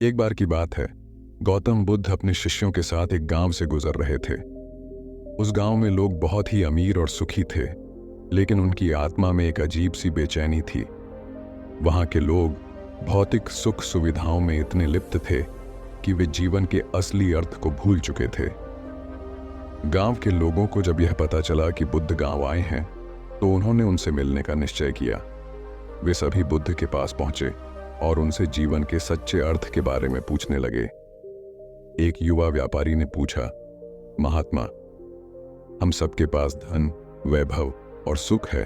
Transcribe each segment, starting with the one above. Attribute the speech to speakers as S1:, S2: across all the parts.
S1: एक बार की बात है। गौतम बुद्ध अपने शिष्यों के साथ एक गांव से गुजर रहे थे। उस गांव में लोग बहुत ही अमीर और सुखी थे, लेकिन उनकी आत्मा में एक अजीब सी बेचैनी थी। वहां के लोग भौतिक सुख सुविधाओं में इतने लिप्त थे कि वे जीवन के असली अर्थ को भूल चुके थे। गांव के लोगों को जब यह पता चला कि बुद्ध गांव आए हैं, तो उन्होंने उनसे मिलने का निश्चय किया। वे सभी बुद्ध के पास पहुंचे और उनसे जीवन के सच्चे अर्थ के बारे में पूछने लगे। एक युवा व्यापारी ने पूछा, महात्मा, हम सबके पास धन, वैभव और सुख है,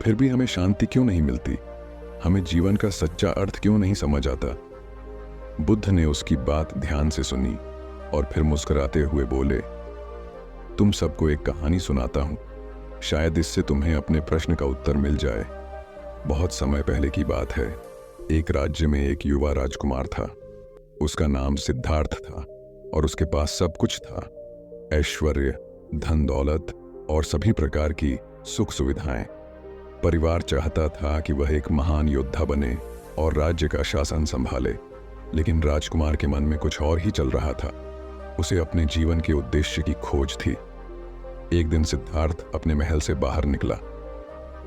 S1: फिर भी हमें शांति क्यों नहीं मिलती? हमें जीवन का सच्चा अर्थ क्यों नहीं समझ आता? बुद्ध ने उसकी बात ध्यान से सुनी और फिर मुस्कुराते हुए बोले, तुम सबको एक कहानी सुनाता हूं, शायद इससे तुम्हें अपने प्रश्न का उत्तर मिल जाए। बहुत समय पहले की बात है। एक राज्य में एक युवा राजकुमार था। उसका नाम सिद्धार्थ था और उसके पास सब कुछ था, ऐश्वर्य, धन दौलत और सभी प्रकार की सुख सुविधाएं। परिवार चाहता था कि वह एक महान योद्धा बने और राज्य का शासन संभाले, लेकिन राजकुमार के मन में कुछ और ही चल रहा था। उसे अपने जीवन के उद्देश्य की खोज थी। एक दिन सिद्धार्थ अपने महल से बाहर निकला।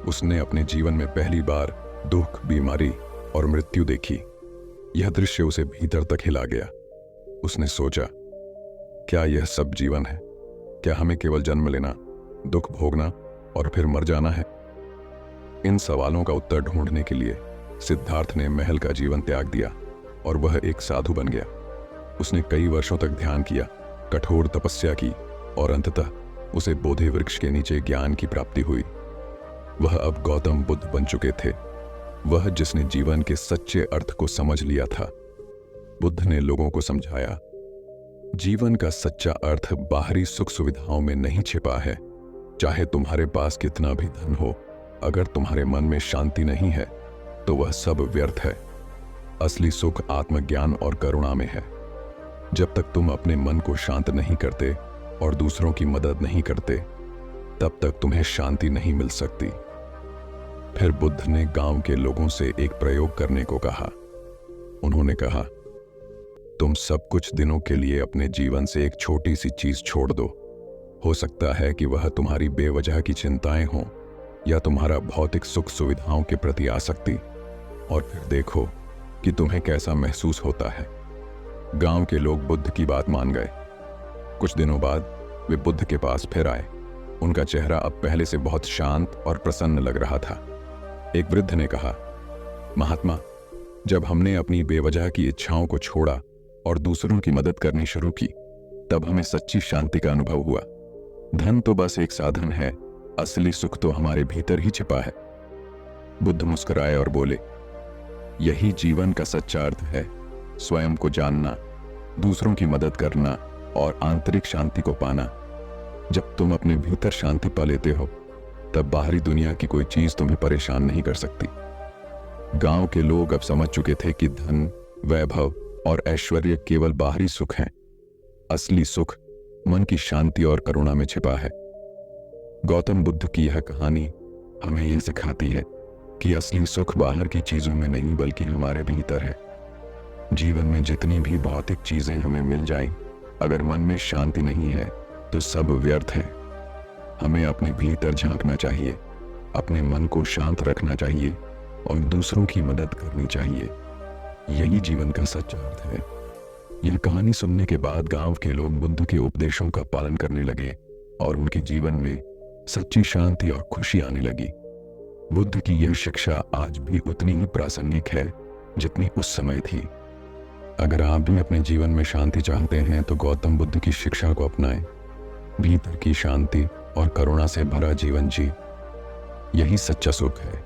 S1: उसने अपने जीवन में पहली बार दुख, बीमारी और मृत्यु देखी। यह दृश्य उसे भीतर तक हिला गया। उसने सोचा, क्या यह सब जीवन है? क्या हमें केवल जन्म लेना, दुख भोगना और फिर मर जाना है? इन सवालों का उत्तर ढूंढने के लिए सिद्धार्थ ने महल का जीवन त्याग दिया और वह एक साधु बन गया। उसने कई वर्षों तक ध्यान किया, कठोर तपस्या की और अंततः उसे बोधि वृक्ष के नीचे ज्ञान की प्राप्ति हुई। वह अब गौतम बुद्ध बन चुके थे, वह जिसने जीवन के सच्चे अर्थ को समझ लिया था। बुद्ध ने लोगों को समझाया, जीवन का सच्चा अर्थ बाहरी सुख सुविधाओं में नहीं छिपा है। चाहे तुम्हारे पास कितना भी धन हो, अगर तुम्हारे मन में शांति नहीं है तो वह सब व्यर्थ है। असली सुख आत्मज्ञान और करुणा में है। जब तक तुम अपने मन को शांत नहीं करते और दूसरों की मदद नहीं करते, तब तक तुम्हें शांति नहीं मिल सकती। फिर बुद्ध ने गांव के लोगों से एक प्रयोग करने को कहा। उन्होंने कहा, तुम सब कुछ दिनों के लिए अपने जीवन से एक छोटी सी चीज छोड़ दो। हो सकता है कि वह तुम्हारी बेवजह की चिंताएं हों या तुम्हारा भौतिक सुख सुविधाओं के प्रति आसक्ति, और फिर देखो कि तुम्हें कैसा महसूस होता है। गांव के लोग बुद्ध की बात मान गए। कुछ दिनों बाद वे बुद्ध के पास फिर आए। उनका चेहरा अब पहले से बहुत शांत और प्रसन्न लग रहा था। एक वृद्ध ने कहा, महात्मा, जब हमने अपनी बेवजह की इच्छाओं को छोड़ा और दूसरों की मदद करनी शुरू की, तब हमें सच्ची शांति का अनुभव हुआ। धन तो बस एक साधन है, असली सुख तो हमारे भीतर ही छिपा है। बुद्ध मुस्कुराए और बोले, यही जीवन का सच्चा अर्थ है, स्वयं को जानना, दूसरों की मदद करना और आंतरिक शांति को पाना। जब तुम अपने भीतर शांति पा लेते हो, तब बाहरी दुनिया की कोई चीज तुम्हें परेशान नहीं कर सकती। गांव के लोग अब समझ चुके थे कि धन, वैभव और ऐश्वर्य केवल बाहरी सुख हैं। असली सुख मन की शांति और करुणा में छिपा है। गौतम बुद्ध की यह कहानी हमें यह सिखाती है कि असली सुख बाहर की चीजों में नहीं, बल्कि हमारे भीतर है। जीवन में जितनी भी भौतिक चीजें हमें मिल जाएं, अगर मन में शांति नहीं है तो सब व्यर्थ है। हमें अपने भीतर झांकना चाहिए, अपने मन को शांत रखना चाहिए और दूसरों की मदद करनी चाहिए। यही जीवन का सच्चा अर्थ है। यह कहानी सुनने के बाद गांव के लोग बुद्ध के उपदेशों का पालन करने लगे और उनके जीवन में सच्ची शांति और खुशी आने लगी। बुद्ध की यह शिक्षा आज भी उतनी ही प्रासंगिक है जितनी उस समय थी। अगर आप भी अपने जीवन में शांति चाहते हैं तो गौतम बुद्ध की शिक्षा को अपनाएं। भीतर की शांति और करुणा से भरा जीवन जी, यही सच्चा सुख है।